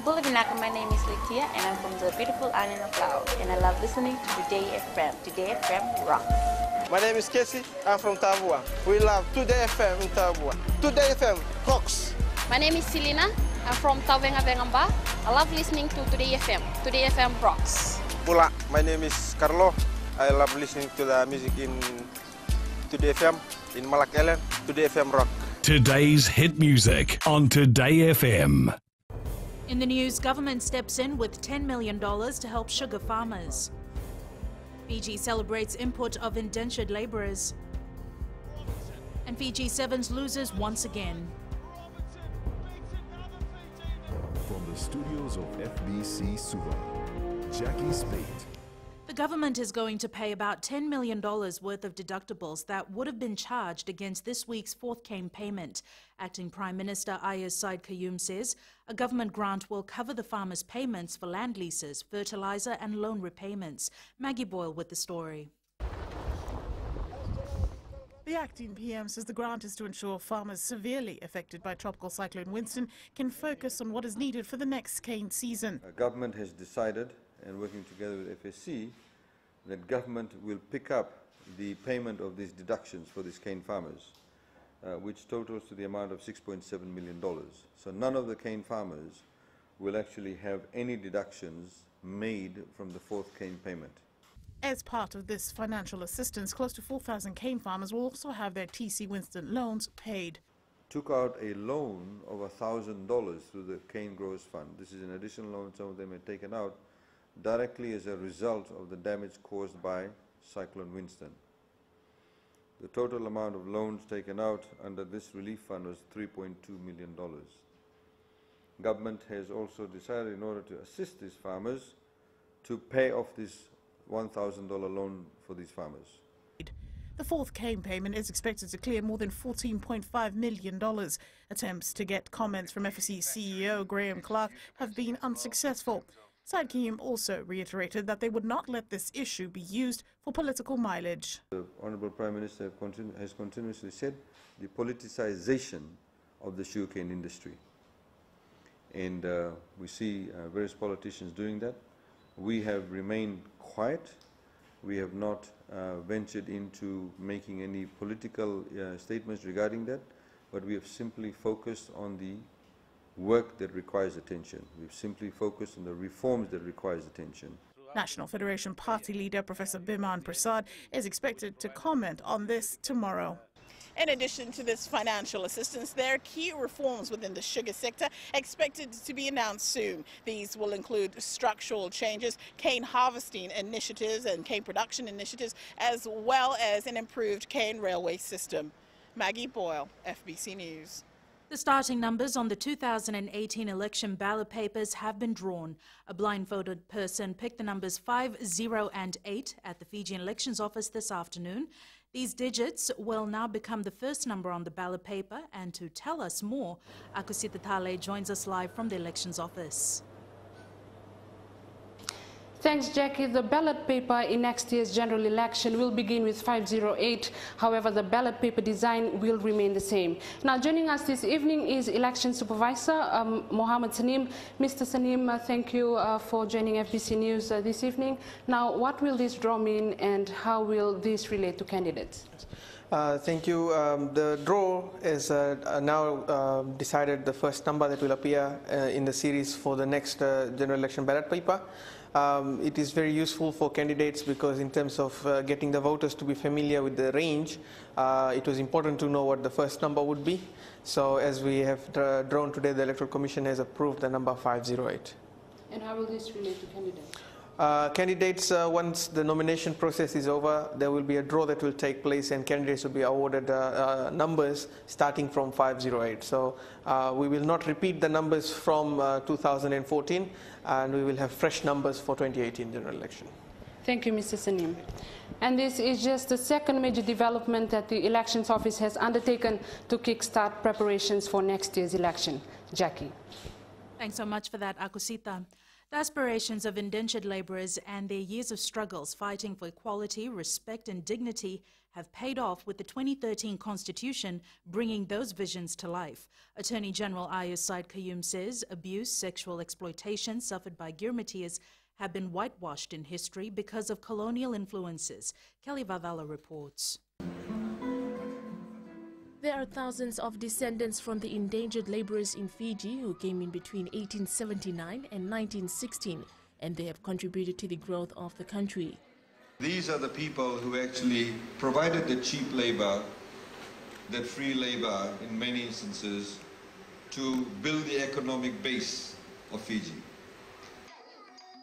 Bulabinaka, my name is Litia and I'm from the beautiful island of Laos and I love listening to Today FM. Today FM rock. My name is Casey, I'm from Tabua. We love Today FM in Tabua. Today FM rocks. My name is Selena, I'm from Tavenga Vengamba. I love listening to Today FM. Today FM rocks. Pula, my name is Carlo. I love listening to the music in Today FM, in Malak Island. Today FM rock. Today's hit music on Today FM. In the news, government steps in with $10 million to help sugar farmers. Fiji celebrates import of indentured labourers. And Fiji Sevens loses once again. From the studios of FBC Suva, Jackie Spade. The government is going to pay about $10 million worth of deductibles that would have been charged against this week's fourth cane payment. Acting Prime Minister Ayaz Said Qayyum says a government grant will cover the farmers' payments for land leases, fertiliser and loan repayments. Maggie Boyle with the story. The acting PM says the grant is to ensure farmers severely affected by Tropical Cyclone Winston can focus on what is needed for the next cane season. Government has decided, and working together with FSC, that government will pick up the payment of these deductions for these cane farmers, which totals to the amount of $6.7 million. So none of the cane farmers will actually have any deductions made from the fourth cane payment. As part of this financial assistance, close to 4,000 cane farmers will also have their TC Winston loans paid. Took out a loan of $1,000 through the Cane Growers Fund. This is an additional loan some of them had taken out directly as a result of the damage caused by Cyclone Winston. The total amount of loans taken out under this relief fund was $3.2 million. Government has also decided, in order to assist these farmers, to pay off this $1,000 loan for these farmers. The fourth cane payment is expected to clear more than $14.5 million. Attempts to get comments from FSC CEO Graham Clark have been unsuccessful. Said Qayyum also reiterated that they would not let this issue be used for political mileage. The Honourable Prime Minister has continuously said the politicisation of the sugarcane industry. And we see various politicians doing that. We have remained quiet. We have not ventured into making any political statements regarding that, but we have simply focused on the work that requires attention. We've simply focused on the reforms that requires attention. National Federation Party leader Professor Biman Prasad is expected to comment on this tomorrow. In addition to this financial assistance, there are key reforms within the sugar sector expected to be announced soon. These will include structural changes, cane harvesting initiatives and cane production initiatives, as well as an improved cane railway system. Maggie Boyle, FBC News. The starting numbers on the 2018 election ballot papers have been drawn. A blindfolded person picked the numbers 5, 0 and 8 at the Fijian Elections Office this afternoon. These digits will now become the first number on the ballot paper, and to tell us more, Akusita Thale joins us live from the Elections Office. Thanks, Jackie. The ballot paper in next year's general election will begin with 508. However, the ballot paper design will remain the same. Now, joining us this evening is Election Supervisor Mohammed Sanim. Mr. Sanim, thank you for joining FBC News this evening. Now, what will this draw mean and how will this relate to candidates? Thank you. The draw is now decided the first number that will appear in the series for the next general election ballot paper. It is very useful for candidates because in terms of getting the voters to be familiar with the range, it was important to know what the first number would be. So as we have drawn today, the Electoral Commission has approved the number 508. And how will this relate to candidates? Candidates, once the nomination process is over, there will be a draw that will take place and candidates will be awarded numbers starting from 508. So we will not repeat the numbers from 2014 and we will have fresh numbers for 2018 general election. Thank you, Mr. Sanim. And this is just the second major development that the Elections Office has undertaken to kickstart preparations for next year's election. Jackie. Thanks so much for that, Akusita. The aspirations of indentured labourers and their years of struggles fighting for equality, respect and dignity have paid off with the 2013 Constitution bringing those visions to life. Attorney General Ayaz Said Qayyum says abuse, sexual exploitation suffered by Girmatias have been whitewashed in history because of colonial influences. Kelly Vavala reports. There are thousands of descendants from the endangered laborers in Fiji who came in between 1879 and 1916, and they have contributed to the growth of the country. These are the people who actually provided the cheap labor, that free labor in many instances, to build the economic base of Fiji.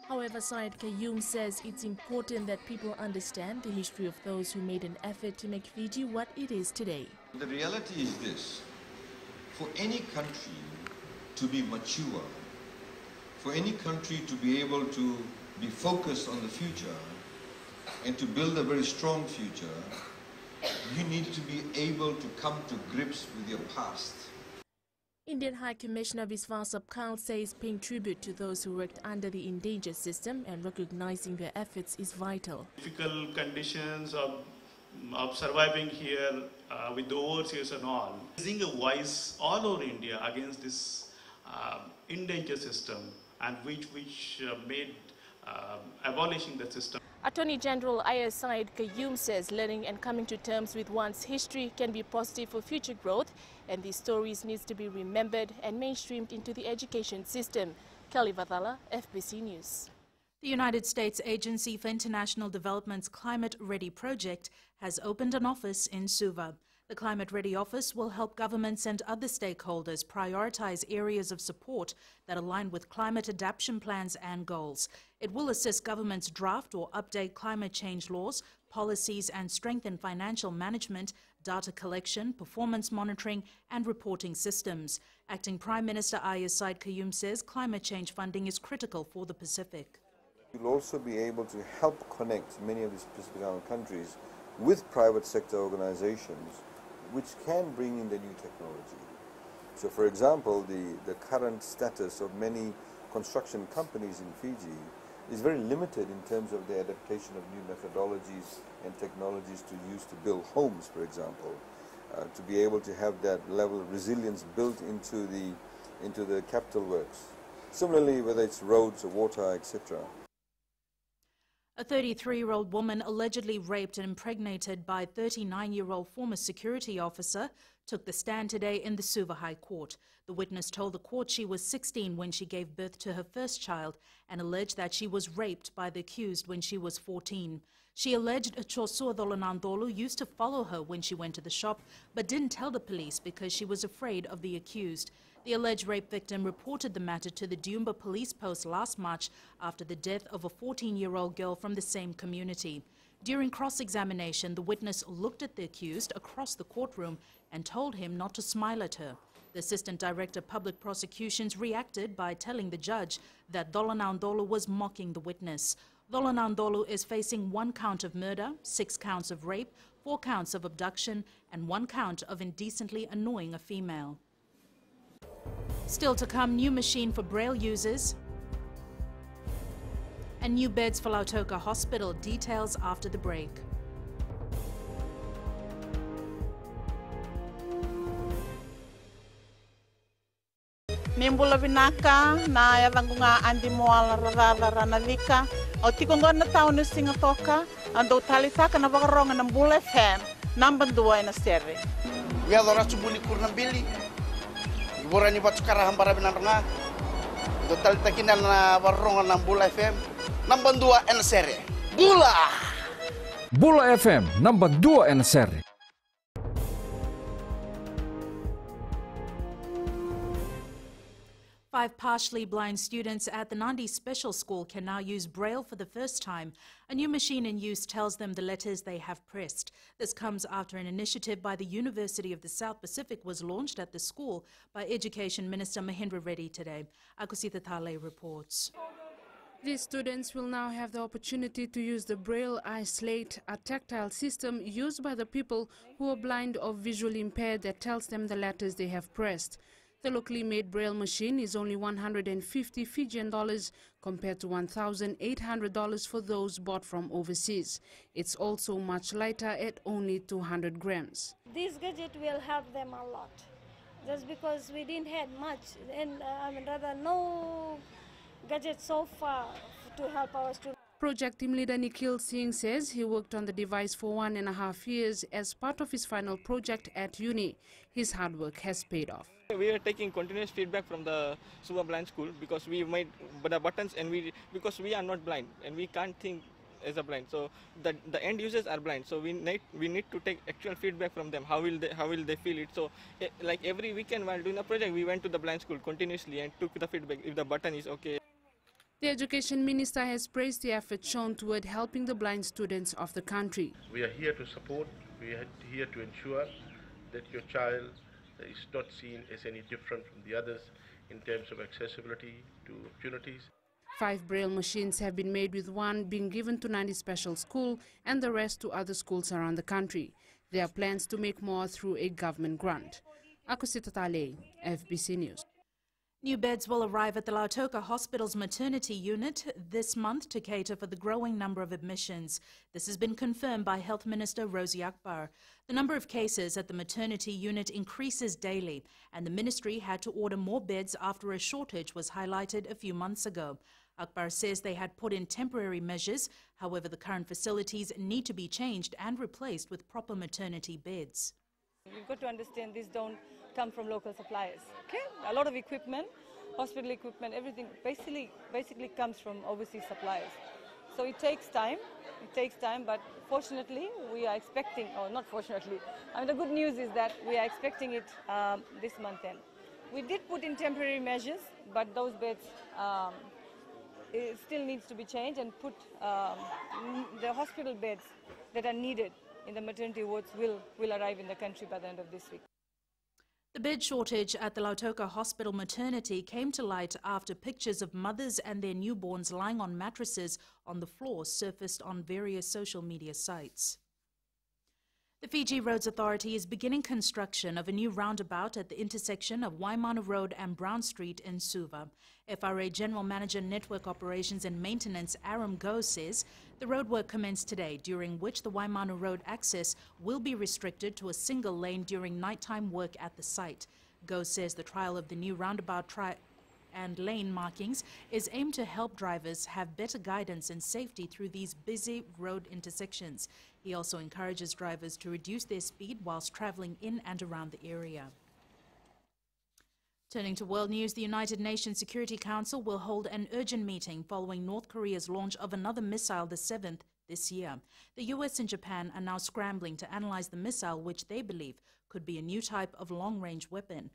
However, Said Qayyum says it's important that people understand the history of those who made an effort to make Fiji what it is today. The reality is this: for any country to be mature, for any country to be able to be focused on the future and to build a very strong future, you need to be able to come to grips with your past. Indian High Commissioner Viswasap Kaul says paying tribute to those who worked under the endangered system and recognizing their efforts is vital. Difficult conditions of surviving here with the overseas and all. Raising a voice all over India against this endangered system and which made abolishing the system. Attorney General Ayaz Said Qayyum says learning and coming to terms with one's history can be positive for future growth, and these stories need to be remembered and mainstreamed into the education system. Kelly Vathala, FBC News. The United States Agency for International Development's Climate Ready project has opened an office in Suva. The Climate Ready office will help governments and other stakeholders prioritize areas of support that align with climate adaptation plans and goals. It will assist governments draft or update climate change laws, policies, and strengthen financial management, data collection, performance monitoring, and reporting systems. Acting Prime Minister Ayaz Said Qayyum says climate change funding is critical for the Pacific. You'll also be able to help connect many of these Pacific Island countries with private sector organizations which can bring in the new technology. So for example, the current status of many construction companies in Fiji is very limited in terms of the adaptation of new methodologies and technologies to use to build homes, for example, to be able to have that level of resilience built into the capital works. Similarly, whether it's roads or water, etc. A 33-year-old woman allegedly raped and impregnated by a 39-year-old former security officer took the stand today in the Suva High Court. The witness told the court she was 16 when she gave birth to her first child and alleged that she was raped by the accused when she was 14. She alleged Chosua Dolanandolu used to follow her when she went to the shop but didn't tell the police because she was afraid of the accused. The alleged rape victim reported the matter to the Diumba police post last March after the death of a 14-year-old girl from the same community. During cross-examination, the witness looked at the accused across the courtroom and told him not to smile at her. The Assistant Director of Public Prosecutions reacted by telling the judge that Dolanandolu was mocking the witness. Dolanandolu is facing 1 count of murder, 6 counts of rape, 4 counts of abduction, and 1 count of indecently annoying a female. Still to come, new machine for Braille users and new beds for Lautoka Hospital. Details after the break. Membula vinaka na yavangunga andi moala radada ranavika o tikongona taunu singatoka ando talitaka na vakaronga na Mbula FM number 2 na serre. Ya dora subuli kurnambili. Borani batu karahambara binaranga. Do talitakina na varonga na Mbula FM number 2 na serre. Bula. Bula FM number 2 na serre. Five partially blind students at the Nandi Special School can now use Braille for the first time. A new machine in use tells them the letters they have pressed. This comes after an initiative by the University of the South Pacific was launched at the school by Education Minister Mahendra Reddy today. Akusita Thale reports. These students will now have the opportunity to use the Braille iSlate, a tactile system used by the people who are blind or visually impaired that tells them the letters they have pressed. The locally made Braille machine is only 150 Fijian dollars compared to $1,800 for those bought from overseas. It's also much lighter at only 200 grams. This gadget will help them a lot, just because we didn't have much, and rather no gadget so far to help our students. Project team leader Nikhil Singh says he worked on the device for 1.5 years as part of his final project at uni. His hard work has paid off. We are taking continuous feedback from the Suva Blind School because we made the buttons and because we are not blind and we can't think as a blind. So the end users are blind. So we need to take actual feedback from them. How will they feel it? So like every weekend while doing the project, we went to the blind school continuously and took the feedback if the button is okay. The Education Minister has praised the effort shown toward helping the blind students of the country. We are here to support, we are here to ensure that your child is not seen as any different from the others in terms of accessibility to opportunities. 5 Braille machines have been made, with one being given to Nandi Special School and the rest to other schools around the country. There are plans to make more through a government grant. Akusita Tale, FBC News. New beds will arrive at the Lautoka Hospital's maternity unit this month to cater for the growing number of admissions. This has been confirmed by Health Minister Rosie Akbar. The number of cases at the maternity unit increases daily, and the ministry had to order more beds after a shortage was highlighted a few months ago. Akbar says they had put in temporary measures. However, the current facilities need to be changed and replaced with proper maternity beds. You've got to understand these don't come from local suppliers. Okay, a lot of equipment, hospital equipment, everything basically comes from overseas suppliers. So it takes time. But fortunately, we are expecting, or not fortunately, the good news is that we are expecting it this month end. We did put in temporary measures, but those beds it still needs to be changed, and put the hospital beds that are needed in the maternity wards will arrive in the country by the end of this week. The bed shortage at the Lautoka Hospital maternity came to light after pictures of mothers and their newborns lying on mattresses on the floor surfaced on various social media sites. The Fiji Roads Authority is beginning construction of a new roundabout at the intersection of Waimanu Road and Brown Street in Suva. FRA General Manager Network Operations and Maintenance Aram Go says the roadwork commenced today, during which the Waimanu Road access will be restricted to a single lane during nighttime work at the site. Go says the trial of the new roundabout and lane markings is aimed to help drivers have better guidance and safety through these busy road intersections. He also encourages drivers to reduce their speed whilst travelling in and around the area. Turning to world news, the United Nations Security Council will hold an urgent meeting following North Korea's launch of another missile, the 7th, this year. The US and Japan are now scrambling to analyze the missile, which they believe could be a new type of long-range weapon.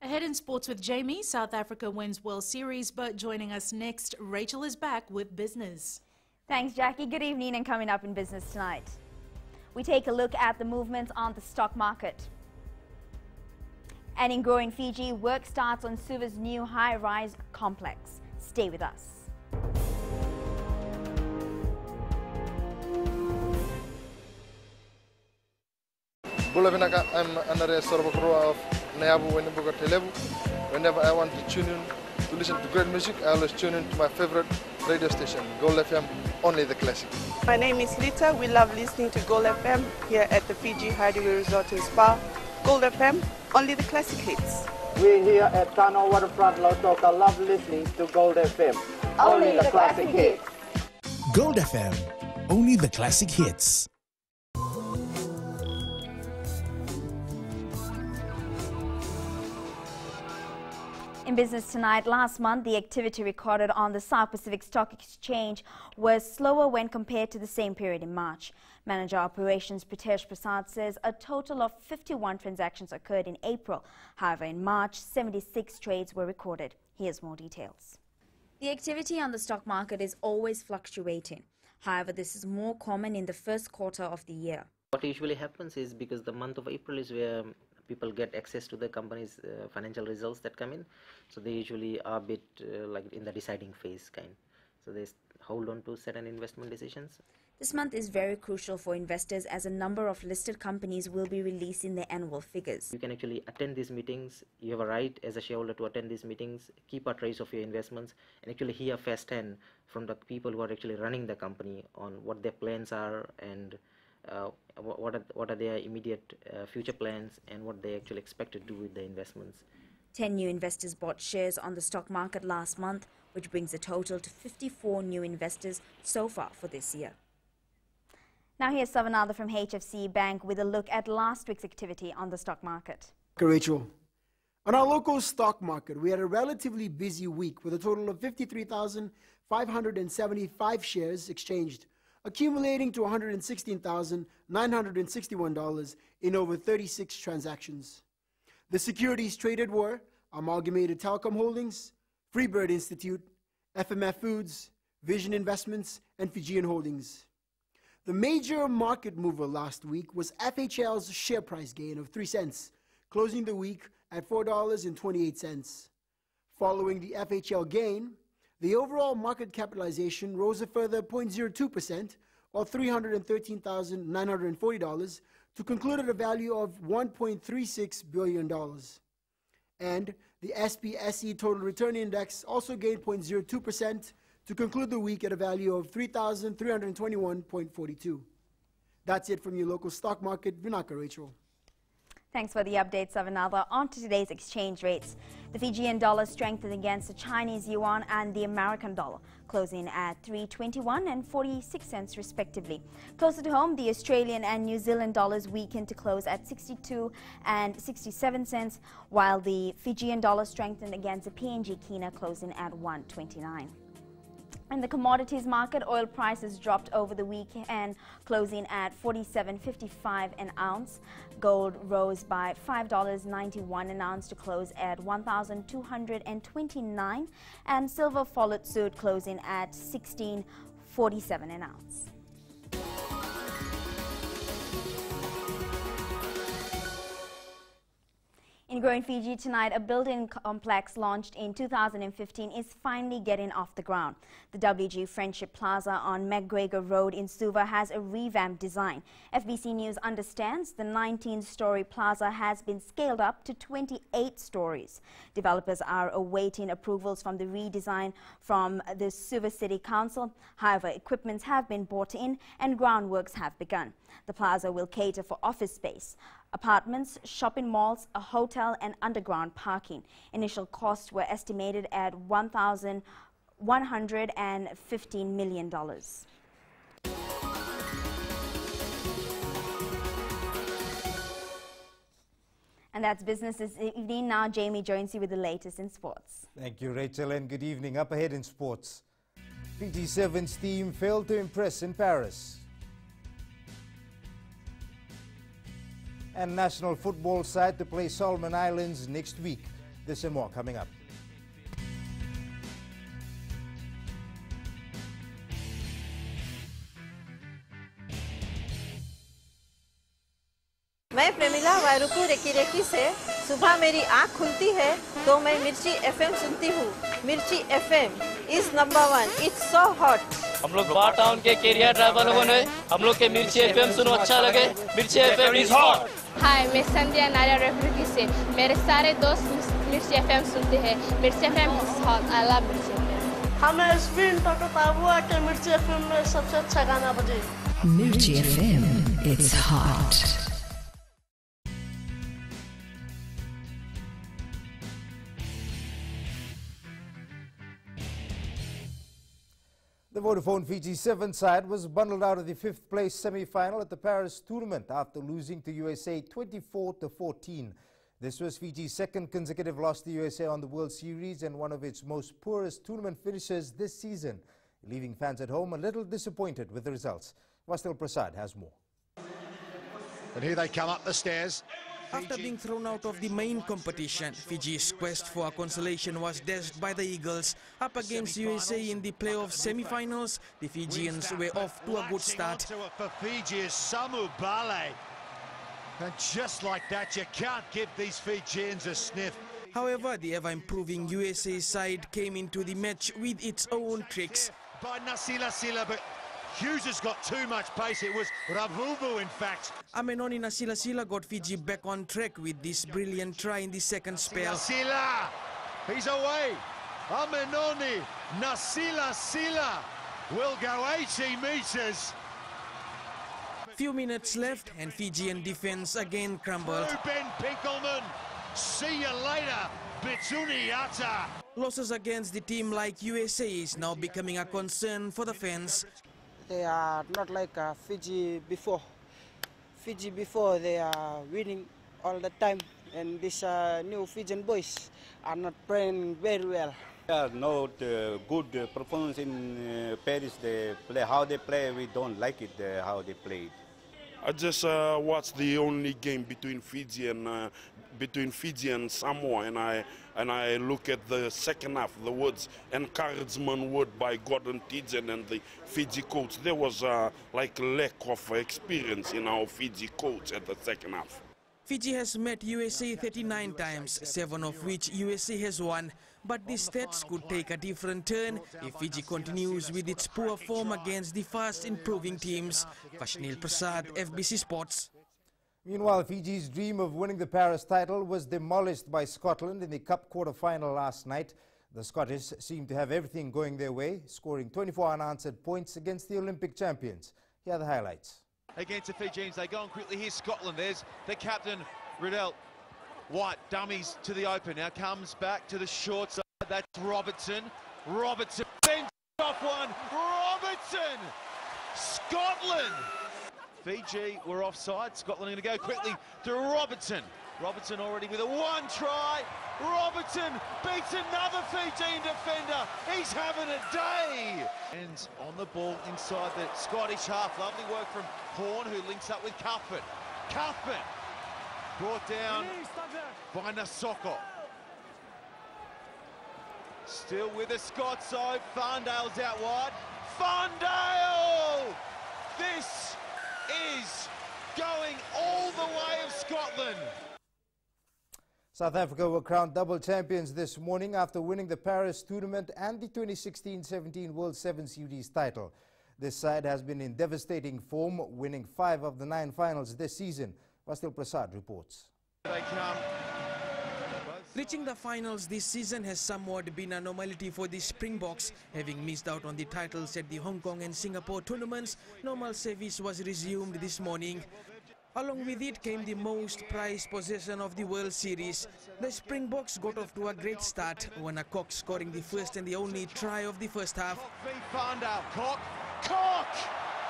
Ahead in sports with Jamie, South Africa wins World Series, but joining us next, Rachel is back with business. Thanks, Jackie. Good evening, and coming up in business tonight, we take a look at the movements on the stock market. And in growing Fiji, work starts on Suva's new high-rise complex. Stay with us. I'm Andrea Sorbakroa of Nayabu Wendibuga Telebu. Whenever I want to tune in to listen to great music, I always tune in to my favorite radio station, Gold FM, only the classic. My name is Lita. We love listening to Gold FM here at the Fiji Hideaway Resort and Spa. Gold FM, only the classic hits. We here at Tano Waterfront Lautoka love listening to Gold FM, only the classic hits. Gold FM, only the classic hits. In business tonight, last month, the activity recorded on the South Pacific Stock Exchange was slower when compared to the same period in March. Manager Operations Pritesh Prasad says a total of 51 transactions occurred in April. However, in March, 76 trades were recorded. Here's more details. The activity on the stock market is always fluctuating. However, this is more common in the first quarter of the year. What usually happens is, because the month of April is where people get access to the company's financial results that come in, so they usually are a bit like in the deciding phase kind. So they hold on to certain investment decisions. This month is very crucial for investors as a number of listed companies will be releasing their annual figures. You can actually attend these meetings. You have a right as a shareholder to attend these meetings, keep a trace of your investments, and actually hear firsthand from the people who are actually running the company on what their plans are and what are their immediate future plans and what they actually expect to do with the investments. 10 new investors bought shares on the stock market last month, which brings the total to 54 new investors so far for this year. Now here's Savanatha from HFC Bank with a look at last week's activity on the stock market. Rachel. On our local stock market, we had a relatively busy week with a total of 53,575 shares exchanged, accumulating to $116,961 in over 36 transactions. The securities traded were Amalgamated Telecom Holdings, Freebird Institute, FMF Foods, Vision Investments, and Fijian Holdings. The major market mover last week was FHL's share price gain of 3 cents, closing the week at $4.28. Following the FHL gain, the overall market capitalization rose a further 0.02%, or $313,940, to conclude at a value of $1.36 billion. And the SPSE Total Return Index also gained 0.02%, to conclude the week at a value of 3,321.42. That's it from your local stock market. Vinaka Rachel. Thanks for the updates, Savanatha. On to today's exchange rates. The Fijian dollar strengthened against the Chinese yuan and the American dollar, closing at 3.21 and 46 cents respectively. Closer to home, the Australian and New Zealand dollars weakened to close at 62 and 67 cents, while the Fijian dollar strengthened against the PNG Kina, closing at 1.29. In the commodities market, oil prices dropped over the weekend, closing at $47.55 an ounce. Gold rose by $5.91 an ounce to close at $1,229, and silver followed suit, closing at $16.47 an ounce. In Growing Fiji tonight, a building complex launched in 2015 is finally getting off the ground. The WG Friendship Plaza on McGregor Road in Suva has a revamped design. FBC News understands the 19-story plaza has been scaled up to 28 stories. Developers are awaiting approvals from the redesign from the Suva City Council. However, equipments have been bought in and groundworks have begun. The plaza will cater for office space, apartments, shopping malls, a hotel, and underground parking. Initial costs were estimated at $115 million. And that's business this evening. Now Jamie joins you with the latest in sports. Thank you, Rachel, and good evening. Up ahead in sports, Fiji Sevens team failed to impress in Paris. And national football side to play Solomon Islands next week. This and more coming up. मैं Premila वायरुकू recce recce से सुबह मेरी आँख खुलती है तो मैं मिर्ची एफएम सुनती हूँ. मिर्ची FM is number 1. It's so hot. हम लोग बार टाउन के कैरियर ड्राइवर लोगों ने हम लोग के मिर्ची एफएम सुनो अच्छा लगे. मिर्ची एफएम is hot. हाय, मैं संध्या नारियल रेफ्रिकी से मेरे सारे दोस्त मिर्ची एफएम सुनते हैं. मिर्ची FM is hot. I love मिर्ची एफएम. हमें स्पिन टकता हुआ कि मिर्ची एफएम में सबसे अच्छा गाना बजे. मिर्ची FM, it's hot. The Vodafone Fiji Sevens side was bundled out of the 5th place semi-final at the Paris tournament after losing to USA 24-14. This was Fiji's second consecutive loss to USA on the World Series and one of its most poorest tournament finishes this season, leaving fans at home a little disappointed with the results. Vastil Prasad has more. And here they come up the stairs. After being thrown out of the main competition, Fiji's quest for a consolation was dashed by the Eagles. Up against USA in the playoff semi-finals, the Fijians were off to a good start. For Fiji is Samu Bale. And just like that, you can't give these Fijians a sniff. However, the ever-improving USA side came into the match with its own tricks. By Nasila Sila, but Hughes has got too much pace. It was Ravuvu, in fact. Amenoni Nasilasila got Fiji back on track with this brilliant try in the second spell. Sila, he's away. Amenoni Nasilasila will go 80 metres. Few minutes left and Fijian defence again crumbled. Ben Pinkelman, see you later, Bitsuni Ata. Losses against the team like USA is now becoming a concern for the fans. They are not like Fiji before. Fiji before, they are winning all the time, and these new Fijian boys are not playing very well. Yeah, not good performance in Paris. They play how they play. We don't like it how they play. I just watched the only game between Fiji and Samoa, and I look at the second half, the words encouragement word by Gordon Tidgen and the Fiji coach. There was like lack of experience in our Fiji coach at the second half. Fiji has met USA 39 times, 7 of which USA has won. But the stats could take a different turn if Fiji continues with its poor form against the fast improving teams. Vashnil Prasad, FBC Sports. Meanwhile, Fiji's dream of winning the Paris title was demolished by Scotland in the Cup quarter-final last night. The Scottish seemed to have everything going their way, scoring 24 unanswered points against the Olympic champions. Here are the highlights. Against the Fijians, they go on quickly. Here's Scotland. There's the captain, Riddell. White dummies to the open. Now comes back to the short side. That's Robertson. Robertson bends off one. Robertson! Scotland! Fiji were offside. Scotland are going to go quickly to Robertson. Robertson already with a one try. Robertson beats another Fijian defender. He's having a day. And on the ball inside the Scottish half. Lovely work from Horn, who links up with Cuthbert. Cuthbert brought down by Nasoko. Still with the Scots, so Farndale's out wide. Farndale! This is going all the way of Scotland. South Africa were crowned double champions this morning after winning the Paris tournament and the 2016-17 World 7 Series title. This side has been in devastating form, winning 5 of the 9 finals this season. Vastil Prasad reports. They come. Reaching the finals this season has somewhat been a normality for the Springboks. Having missed out on the titles at the Hong Kong and Singapore tournaments, normal service was resumed this morning. Along with it came the most prized possession of the World Series. The Springboks got off to a great start, Wanna-Cock scoring the first and the only try of the first half. Farndale, Cock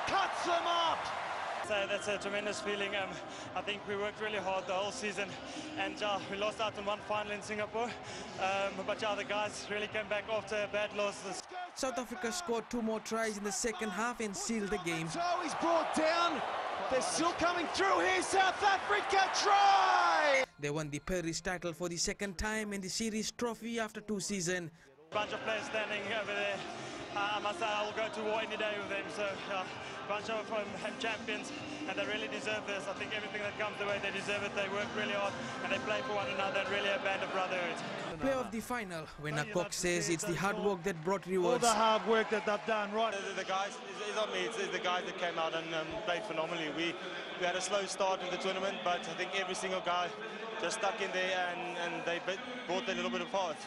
cuts them up. That's a tremendous feeling. I think we worked really hard the whole season, and we lost out on one final in Singapore. But the guys really came back after a bad loss. South Africa scored 2 more tries in the second half and sealed the game. So he's brought down. They're still coming through here. South Africa try! They won the Paris title for the second time and the series trophy after 2 seasons. Bunch of players standing over there. I must say I will go to war any day with them. So bunch of champions, and they really deserve this. I think everything that comes their way, they deserve it. They work really hard and they play for one another, and really a band of brotherhood. Player of the final, Wanna-Cock says it's the hard work that brought rewards. All the hard work that they've done, right? The guys, it's not me, it's the guys that came out and played phenomenally. We had a slow start in the tournament, but I think every single guy just stuck in there and they brought a little bit of heart.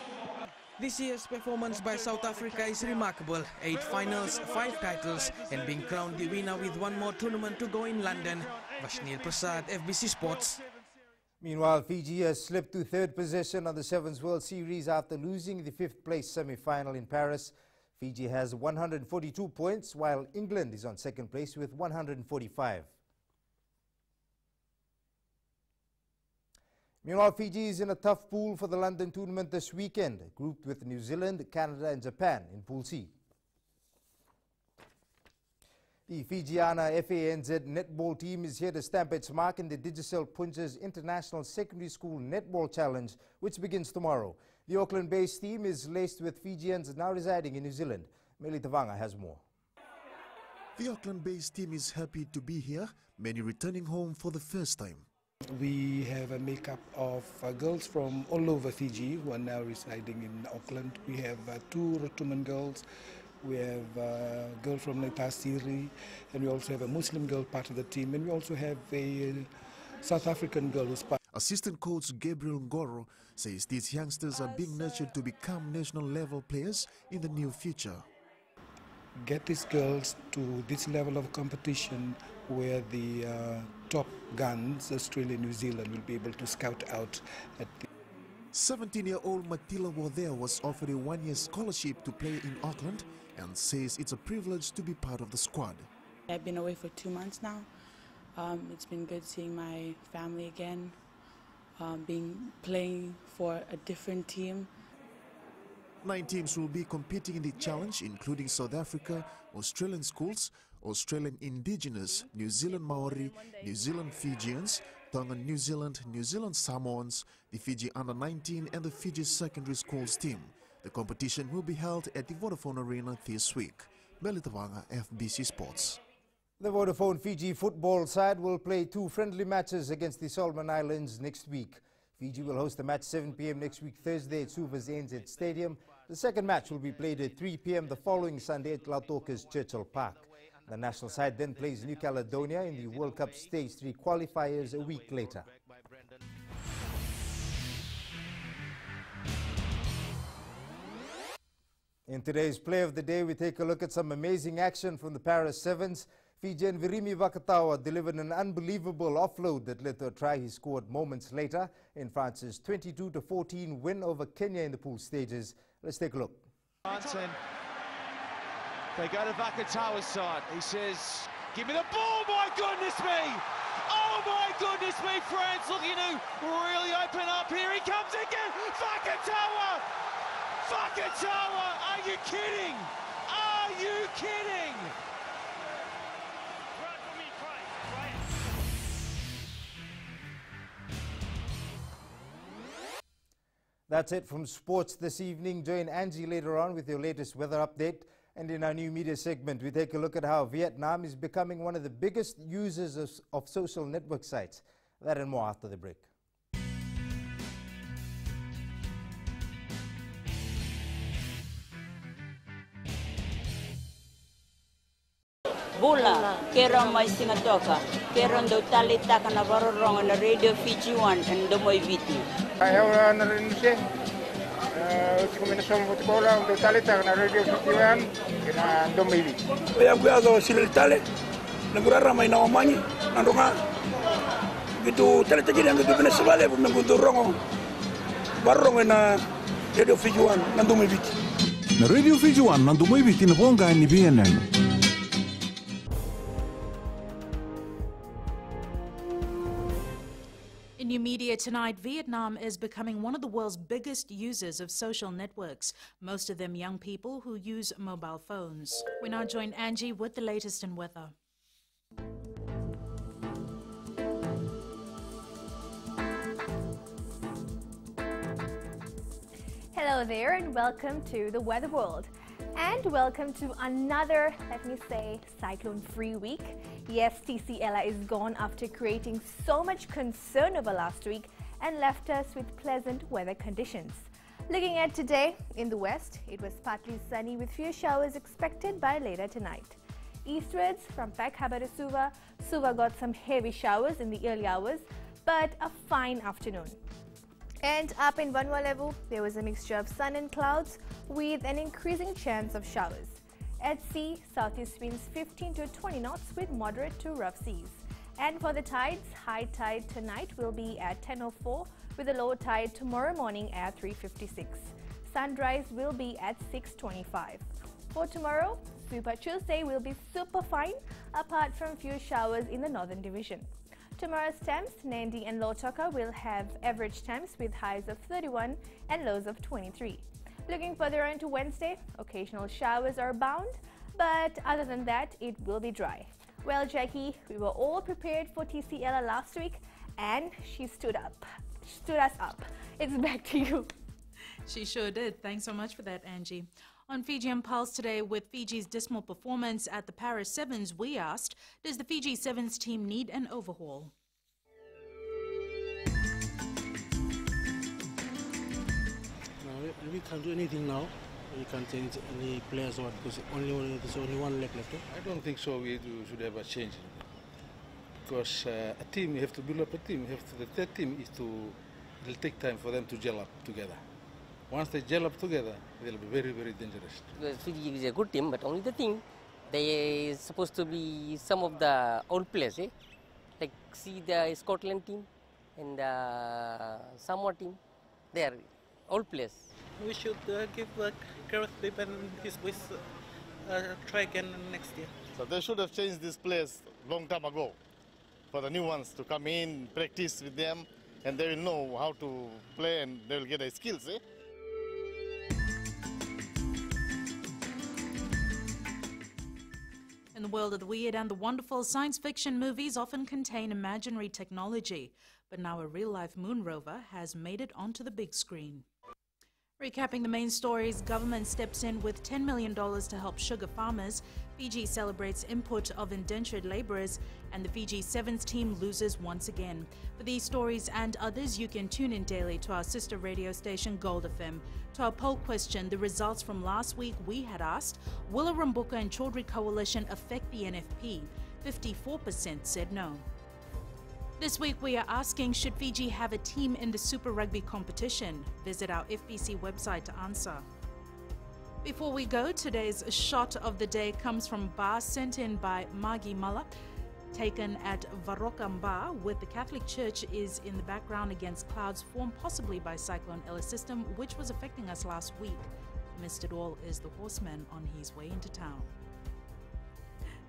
This year's performance by South Africa is remarkable. 8 finals, 5 titles, and being crowned the winner with 1 more tournament to go in London. Vashnil Prasad, FBC Sports. Meanwhile, Fiji has slipped to 3rd position on the 7th World Series after losing the 5th place semi-final in Paris. Fiji has 142 points, while England is on 2nd place with 145. Meanwhile, Fiji is in a tough pool for the London tournament this weekend, grouped with New Zealand, Canada and Japan in Pool C. The Fijiana FANZ netball team is here to stamp its mark in the Digicel Punjab International Secondary School Netball Challenge, which begins tomorrow. The Auckland-based team is laced with Fijians now residing in New Zealand. Meli Tavanga has more. The Auckland-based team is happy to be here, many returning home for the first time. We have a makeup of girls from all over Fiji who are now residing in Auckland. We have 2 Rotuman girls, We have a girl from Nepal, Siri, and we also have a Muslim girl part of the team, and we also have a South African girl who's part. Assistant coach Gabriel Ngoro says these youngsters are being nurtured to become national level players in the near future. Get these girls to this level of competition where the top guns, Australia and New Zealand, will be able to scout out at the 17-year-old Matila Wodea was offered a one-year scholarship to play in Auckland and says it's a privilege to be part of the squad. I've been away for 2 months now. It's been good seeing my family again, playing for a different team. 9 teams will be competing in the challenge, including South Africa, Australian schools, Australian Indigenous, New Zealand Maori, New Zealand Fijians, Tongan New Zealand, New Zealand Samoans, the Fiji Under-19 and the Fiji Secondary Schools team. The competition will be held at the Vodafone Arena this week. Belitawanga, FBC Sports. The Vodafone Fiji football side will play 2 friendly matches against the Solomon Islands next week. Fiji will host the match 7 p.m. next week Thursday at Suva's NZ Stadium. The second match will be played at 3 p.m. the following Sunday at Lautoka's Churchill Park. The national side then plays New Caledonia in the World Cup Stage 3 qualifiers a week later. In today's Play of the Day, we take a look at some amazing action from the Paris Sevens. Fijian Virimi Vakatawa delivered an unbelievable offload that led to a try he scored moments later in France's 22-14 win over Kenya in the pool stages. Let's take a look. They go to Vakatawa's side. He says, give me the ball, my goodness me! Oh my goodness me, France looking to really open up here. He comes again, Vakatawa! Vakatawa, are you kidding? Are you kidding? That's it from sports this evening. Join Angie later on with your latest weather update. And in our new media segment, we take a look at how Vietnam is becoming one of the biggest users of social network sites. That and more after the break. Bula, kera mai singatoka, kera ndo talita kana varorong na Radio Fiji 1 and Domoy Viti. Ayaw na rin siya. Kombinasyon footballer untuk talita kana Radio Fiji 1 kena Domoy Viti. Kaya kuyaga sila tale, nagurara may naomani, nandunga. Gitu talita gini ang gitu pinasabali, nagundurong varorong na Radio Fiji 1 Domoy Viti. Na Radio Fiji 1 Domoy Viti na ponga ni BNN. In new media tonight, Vietnam is becoming one of the world's biggest users of social networks, most of them young people who use mobile phones. We now join Angie with the latest in weather. Hello there and welcome to the Weather World. And welcome to another, let me say, cyclone-free week. Yes, TC Ella is gone after creating so much concern over last week and left us with pleasant weather conditions. Looking at today, in the west, it was partly sunny with few showers expected by later tonight. Eastwards, from Peck Harbor to Suva, Suva got some heavy showers in the early hours, but a fine afternoon. And up in Vanua level, there was a mixture of sun and clouds with an increasing chance of showers. At sea, southeast winds 15 to 20 knots with moderate to rough seas. And for the tides, high tide tonight will be at 10:04 with a low tide tomorrow morning at 3:56. Sunrise will be at 6:25. For tomorrow, Super Tuesday will be super fine apart from few showers in the northern division. Tomorrow's temps, Nandi and Lautoka will have average temps with highs of 31 and lows of 23. Looking further into Wednesday, occasional showers are bound, but other than that, it will be dry. Well, Jackie, we were all prepared for TC Ella last week, and she stood us up. It's back to you. She sure did. Thanks so much for that, Angie. On Fijian Pulse today, with Fiji's dismal performance at the Paris Sevens, we asked, does the Fiji Sevens team need an overhaul? No, we can't do anything now. You can't change any players or because there's only one leg left. I don't think so. We should have a change because a team, you have to build up a team. The third team it'll take time for them to gel up together. Once they gel up together, they'll be very, very dangerous. Fiji is a good team, but only the thing, they supposed to be some of the old players, eh? Like see the Scotland team and the Samoa team, they are old players. We should give Gareth Bibb and his boys try again next year. So they should have changed these players long time ago for the new ones to come in, practice with them, and they will know how to play and they will get the skills. Eh? In the world of the weird and the wonderful, science fiction movies often contain imaginary technology, but now a real-life moon rover has made it onto the big screen. Recapping the main stories, government steps in with $10 million to help sugar farmers, Fiji celebrates input of indentured laborers, and the Fiji Sevens team loses once again. For these stories and others, you can tune in daily to our sister radio station Gold FM. To our poll question, the results from last week, we had asked, will a Rambuka and Chaudhry coalition affect the NFP? 54% said no. This week we are asking, should Fiji have a team in the Super Rugby competition? Visit our FBC website to answer. Before we go, today's shot of the day comes from a bar sent in by Magi Mala, taken at Varokamba, where the Catholic Church is in the background against clouds formed possibly by Cyclone Ella system, which was affecting us last week. Amidst it all is the horseman on his way into town.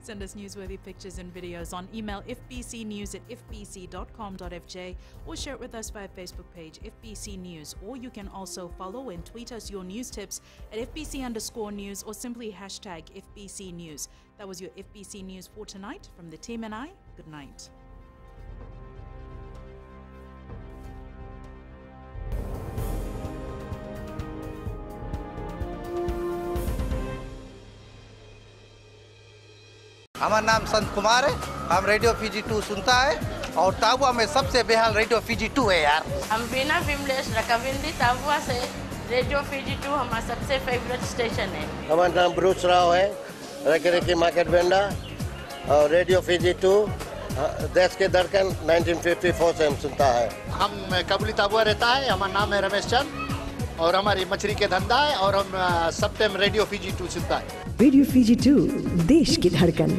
Send us newsworthy pictures and videos on email fbcnews@fbc.com.fj or share it with us via Facebook page FBC News, or you can also follow and tweet us your news tips at FBC_news or simply hashtag FBC News. That was your FBC News for tonight. From the team and I, good night. हमारा नाम संत कुमार है, हम radio Fiji 2 सुनता है और ताबुआ में सबसे बेहाल रेडियो फीजी 2 है यार। हम बिना विमलेश रकाविंदी ताबुआ से रेडियो फीजी 2 हमारा सबसे फेवरेट स्टेशन है। हमारा नाम ब्रूस राव है, रकेरेकी मार्केट वेंडा और रेडियो फीजी 2 देश के धड़कन 1954 से हम सुनता है। हम कबूली ताबुआ रहता है, हमारा नाम है रमेश चंद और हमारी मछली के धंधा है और हम सब टाइम रेडियो फीजी 2 सुनता है। रेडियो फीजी 2 देश की धड़कन।